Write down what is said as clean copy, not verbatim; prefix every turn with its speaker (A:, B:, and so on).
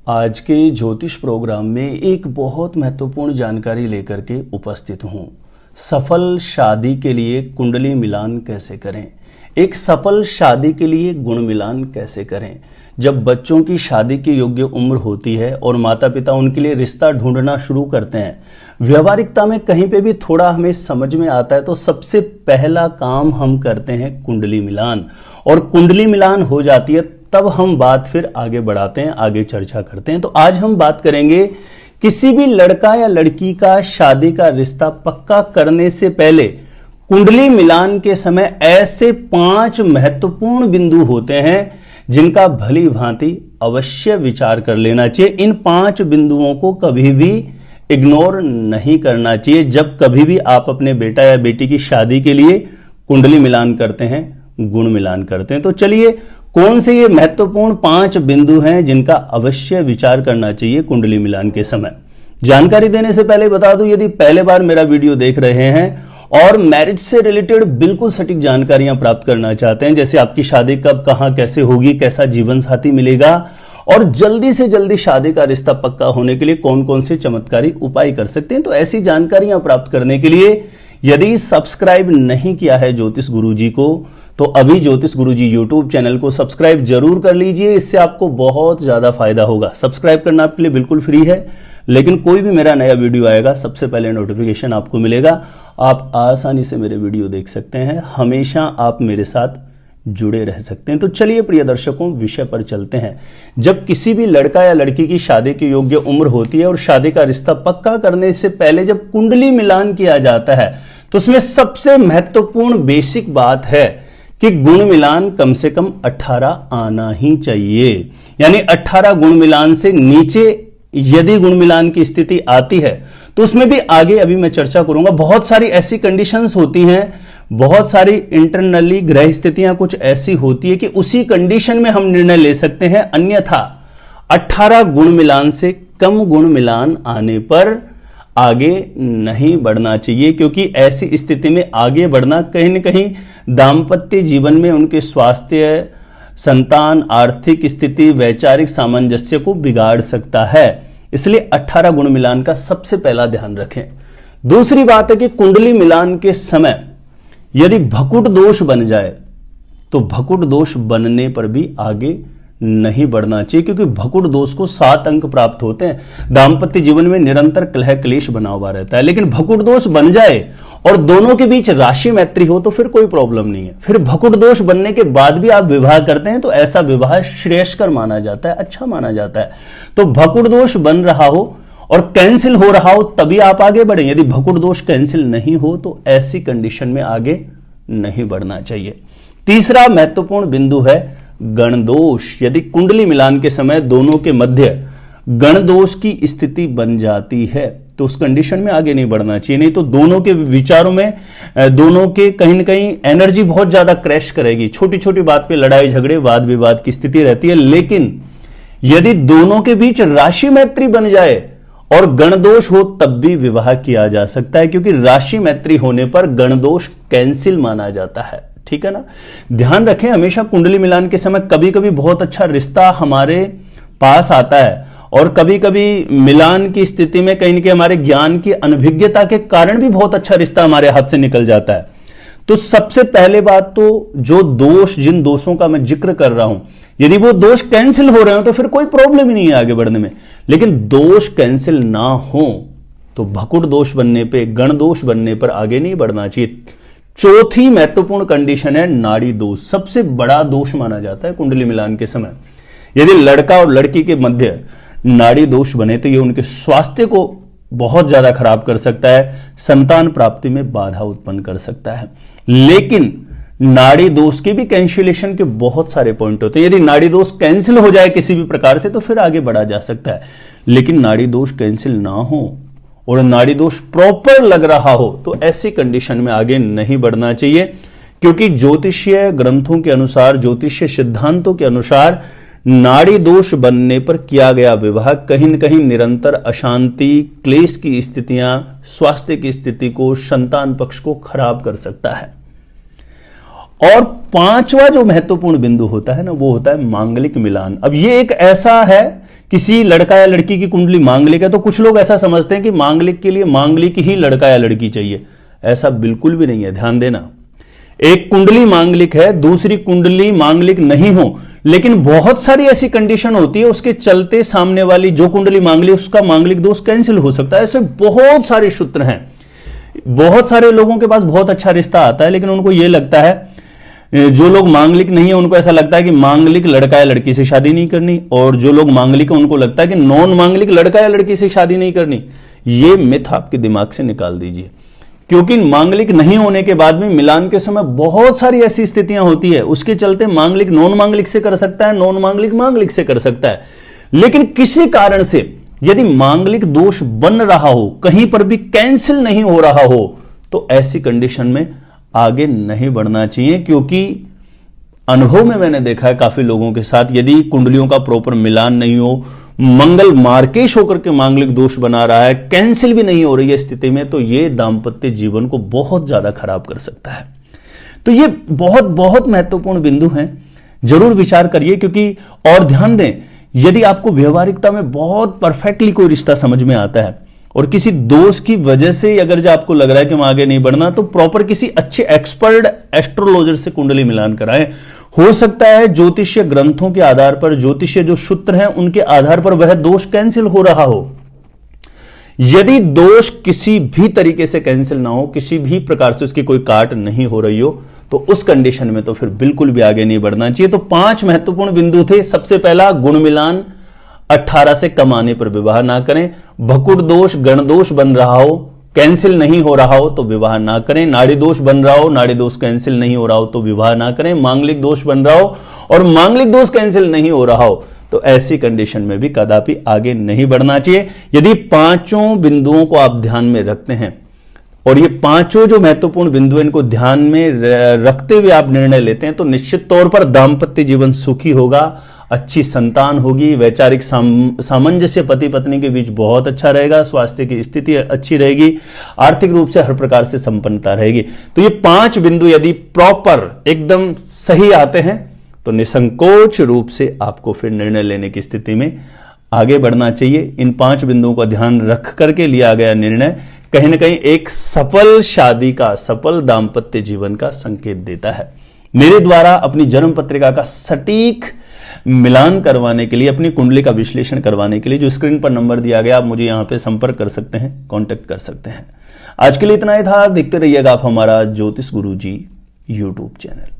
A: आज के ज्योतिष प्रोग्राम में एक बहुत महत्वपूर्ण जानकारी लेकर के उपस्थित हूं। सफल शादी के लिए कुंडली मिलान कैसे करें, एक सफल शादी के लिए गुण मिलान कैसे करें। जब बच्चों की शादी की योग्य उम्र होती है और माता पिता उनके लिए रिश्ता ढूंढना शुरू करते हैं, व्यवहारिकता में कहीं पे भी थोड़ा हमें समझ में आता है तो सबसे पहला काम हम करते हैं कुंडली मिलान। और कुंडली मिलान हो जाती है तब हम बात फिर आगे बढ़ाते हैं, आगे चर्चा करते हैं। तो आज हम बात करेंगे किसी भी लड़का या लड़की का शादी का रिश्ता पक्का करने से पहले कुंडली मिलान के समय ऐसे 5 महत्वपूर्ण बिंदु होते हैं जिनका भली भांति अवश्य विचार कर लेना चाहिए। इन 5 बिंदुओं को कभी भी इग्नोर नहीं करना चाहिए जब कभी भी आप अपने बेटा या बेटी की शादी के लिए कुंडली मिलान करते हैं, गुण मिलान करते हैं। तो चलिए, कौन से ये महत्वपूर्ण 5 बिंदु हैं जिनका अवश्य विचार करना चाहिए कुंडली मिलान के समय। जानकारी देने से पहले बता दूं, यदि पहले बार मेरा वीडियो देख रहे हैं और मैरिज से रिलेटेड बिल्कुल सटीक जानकारियां प्राप्त करना चाहते हैं, जैसे आपकी शादी कब, कहां, कैसे होगी, कैसा जीवन साथी मिलेगा और जल्दी से जल्दी शादी का रिश्ता पक्का होने के लिए कौन कौन से चमत्कारी उपाय कर सकते हैं, तो ऐसी जानकारियां प्राप्त करने के लिए यदि सब्सक्राइब नहीं किया है ज्योतिष गुरुजी को तो अभी ज्योतिष गुरुजी यूट्यूब चैनल को सब्सक्राइब जरूर कर लीजिए। इससे आपको बहुत ज्यादा फायदा होगा। सब्सक्राइब करना आपके लिए बिल्कुल फ्री है, लेकिन कोई भी मेरा नया वीडियो आएगा सबसे पहले नोटिफिकेशन आपको मिलेगा। आप आसानी से मेरे वीडियो देख सकते हैं, हमेशा आप मेरे साथ जुड़े रह सकते हैं। तो चलिए प्रिय दर्शकों, विषय पर चलते हैं। जब किसी भी लड़का या लड़की की शादी की योग्य उम्र होती है और शादी का रिश्ता पक्का करने से पहले जब कुंडली मिलान किया जाता है तो उसमें सबसे महत्वपूर्ण बेसिक बात है कि गुण मिलान कम से कम 18 आना ही चाहिए। यानी 18 गुण मिलान से नीचे यदि गुण मिलान की स्थिति आती है तो उसमें भी आगे अभी मैं चर्चा करूंगा। बहुत सारी ऐसी कंडीशंस होती हैं, बहुत सारी इंटरनली ग्रह स्थितियां कुछ ऐसी होती है कि उसी कंडीशन में हम निर्णय ले सकते हैं, अन्यथा 18 गुण मिलान से कम गुण मिलान आने पर आगे नहीं बढ़ना चाहिए, क्योंकि ऐसी स्थिति में आगे बढ़ना कहीं न कहीं दाम्पत्य जीवन में उनके स्वास्थ्य, संतान, आर्थिक स्थिति, वैचारिक सामंजस्य को बिगाड़ सकता है। इसलिए 18 गुण मिलान का सबसे पहला ध्यान रखें। दूसरी बात है कि कुंडली मिलान के समय यदि भकुट दोष बन जाए तो भकुट दोष बनने पर भी आगे नहीं बढ़ना चाहिए, क्योंकि भकुट दोष को 7 अंक प्राप्त होते हैं। दाम्पत्य जीवन में निरंतर कलह क्लेश बना हुआ रहता है, लेकिन भकुट दोष बन जाए और दोनों के बीच राशि मैत्री हो तो फिर कोई प्रॉब्लम नहीं है। फिर भकुट दोष बनने के बाद भी आप विवाह करते हैं तो ऐसा विवाह श्रेयस्कर माना जाता है, अच्छा माना जाता है। तो भकुट दोष बन रहा हो और कैंसिल हो रहा हो तभी आप आगे बढ़ें। यदि भकुट दोष कैंसिल नहीं हो तो ऐसी कंडीशन में आगे नहीं बढ़ना चाहिए। तीसरा महत्वपूर्ण बिंदु है गण दोष। यदि कुंडली मिलान के समय दोनों के मध्य गण दोष की स्थिति बन जाती है तो उस कंडीशन में आगे नहीं बढ़ना चाहिए। नहीं तो दोनों के विचारों में, दोनों के कहीं ना कहीं एनर्जी बहुत ज्यादा क्रैश करेगी। छोटी छोटी बात पे लड़ाई झगड़े, वाद विवाद की स्थिति रहती है। लेकिन यदि दोनों के बीच राशि मैत्री बन जाए और गण दोष हो तब भी विवाह किया जा सकता है, क्योंकि राशि मैत्री होने पर गण दोष कैंसिल माना जाता है। ठीक है ना। ध्यान रखें, हमेशा कुंडली मिलान के समय कभी कभी बहुत अच्छा रिश्ता हमारे पास आता है और कभी कभी मिलान की स्थिति में कहीं न कहीं हमारे ज्ञान की अनभिज्ञता के कारण भी बहुत अच्छा रिश्ता हमारे हाथ से निकल जाता है। तो सबसे पहले बात तो जो दोष, जिन दोषों का मैं जिक्र कर रहा हूं, यदि वो दोष कैंसिल हो रहे हो तो फिर कोई प्रॉब्लम ही नहीं है आगे बढ़ने में। लेकिन दोष कैंसिल ना हो तो भकुट दोष बनने पे, गण दोष बनने पर आगे नहीं बढ़ना चाहिए। चौथी महत्वपूर्ण कंडीशन है नाड़ी दोष। सबसे बड़ा दोष माना जाता है कुंडली मिलान के समय। यदि लड़का और लड़की के मध्य नाड़ी दोष बने तो यह उनके स्वास्थ्य को बहुत ज्यादा खराब कर सकता है, संतान प्राप्ति में बाधा उत्पन्न कर सकता है। लेकिन नाड़ी दोष के भी कैंसिलेशन के बहुत सारे पॉइंट होते हैं। यदि नाड़ी दोष कैंसिल हो जाए किसी भी प्रकार से तो फिर आगे बढ़ा जा सकता है, लेकिन नाड़ी दोष कैंसिल ना हो और नाड़ी दोष प्रॉपर लग रहा हो तो ऐसी कंडीशन में आगे नहीं बढ़ना चाहिए, क्योंकि ज्योतिषीय ग्रंथों के अनुसार, ज्योतिषीय सिद्धांतों के अनुसार नाड़ी दोष बनने पर किया गया विवाह कहीं न कहीं निरंतर अशांति, क्लेश की स्थितियां, स्वास्थ्य की स्थिति को, संतान पक्ष को खराब कर सकता है। और 5वां जो महत्वपूर्ण बिंदु होता है ना, वो होता है मांगलिक मिलान। अब ये एक ऐसा है किसी लड़का या लड़की की कुंडली मांगलिक है तो कुछ लोग ऐसा समझते हैं कि मांगलिक के लिए मांगलिक ही लड़का या लड़की चाहिए। ऐसा बिल्कुल भी नहीं है, ध्यान देना। एक कुंडली मांगलिक है, दूसरी कुंडली मांगलिक नहीं हो, लेकिन बहुत सारी ऐसी कंडीशन होती है उसके चलते सामने वाली जो कुंडली मांगलिक उसका मांगलिक दोष कैंसिल हो सकता है। ऐसे बहुत सारे सूत्र हैं। बहुत सारे लोगों के पास बहुत अच्छा रिश्ता आता है, लेकिन उनको यह लगता है, जो लोग मांगलिक नहीं है उनको ऐसा लगता है कि मांगलिक लड़का या लड़की से शादी नहीं करनी, और जो लोग मांगलिक है उनको लगता है कि नॉन मांगलिक लड़का या लड़की से शादी नहीं करनी। यह मिथ आपके दिमाग से निकाल दीजिए, क्योंकि मांगलिक नहीं होने के बाद में मिलान के समय बहुत सारी ऐसी स्थितियां होती है, उसके चलते मांगलिक नॉन मांगलिक से कर सकता है, नॉन मांगलिक मांगलिक से कर सकता है। लेकिन किसी कारण से यदि मांगलिक दोष बन रहा हो, कहीं पर भी कैंसिल नहीं हो रहा हो, तो ऐसी कंडीशन में आगे नहीं बढ़ना चाहिए। क्योंकि अनुभव में मैंने देखा है काफी लोगों के साथ, यदि कुंडलियों का प्रॉपर मिलान नहीं हो, मंगल मार्केश होकर के मांगलिक दोष बना रहा है, कैंसिल भी नहीं हो रही है स्थिति में, तो यह दांपत्य जीवन को बहुत ज्यादा खराब कर सकता है। तो ये बहुत बहुत महत्वपूर्ण बिंदु हैं, जरूर विचार करिए। क्योंकि और ध्यान दें, यदि आपको व्यवहारिकता में बहुत परफेक्टली कोई रिश्ता समझ में आता है और किसी दोष की वजह से अगर जो आपको लग रहा है कि हम आगे नहीं बढ़ना, तो प्रॉपर किसी अच्छे एक्सपर्ट एस्ट्रोलॉजर से कुंडली मिलान कराएं। हो सकता है ज्योतिषीय ग्रंथों के आधार पर, ज्योतिषीय जो सूत्र हैं उनके आधार पर वह दोष कैंसिल हो रहा हो। यदि दोष किसी भी तरीके से कैंसिल ना हो, किसी भी प्रकार से उसकी कोई काट नहीं हो रही हो, तो उस कंडीशन में तो फिर बिल्कुल भी आगे नहीं बढ़ना चाहिए। तो 5 महत्वपूर्ण बिंदु थे। सबसे पहला, गुण मिलान 18 से कम आने पर विवाह ना करें। भकुट दोष, गण दोष बन रहा हो, कैंसिल नहीं हो रहा हो तो विवाह ना करें। नाड़ी दोष बन रहा हो, नाड़ी दोष कैंसिल नहीं हो रहा हो तो विवाह ना करें। मांगलिक दोष बन रहा हो और मांगलिक दोष कैंसिल नहीं हो रहा हो तो ऐसी कंडीशन में भी कदापि आगे नहीं बढ़ना चाहिए। यदि 5 बिंदुओं को आप ध्यान में रखते हैं और ये 5 जो महत्वपूर्ण बिंदु इनको ध्यान में रखते हुए आप निर्णय लेते हैं, तो निश्चित तौर पर दांपत्य जीवन सुखी होगा, अच्छी संतान होगी, वैचारिक सामंजस्य पति पत्नी के बीच बहुत अच्छा रहेगा, स्वास्थ्य की स्थिति अच्छी रहेगी, आर्थिक रूप से हर प्रकार से संपन्नता रहेगी। तो ये 5 बिंदु यदि प्रॉपर एकदम सही आते हैं तो निसंकोच रूप से आपको फिर निर्णय लेने की स्थिति में आगे बढ़ना चाहिए। इन 5 बिंदुओं का ध्यान रख करके लिया गया निर्णय कहीं ना कहीं एक सफल शादी का, सफल दांपत्य जीवन का संकेत देता है। मेरे द्वारा अपनी जन्म पत्रिका का सटीक मिलान करवाने के लिए, अपनी कुंडली का विश्लेषण करवाने के लिए जो स्क्रीन पर नंबर दिया गया, आप मुझे यहां पे संपर्क कर सकते हैं, कांटेक्ट कर सकते हैं। आज के लिए इतना ही था। देखते रहिएगा आप हमारा ज्योतिष गुरुजी यूट्यूब चैनल।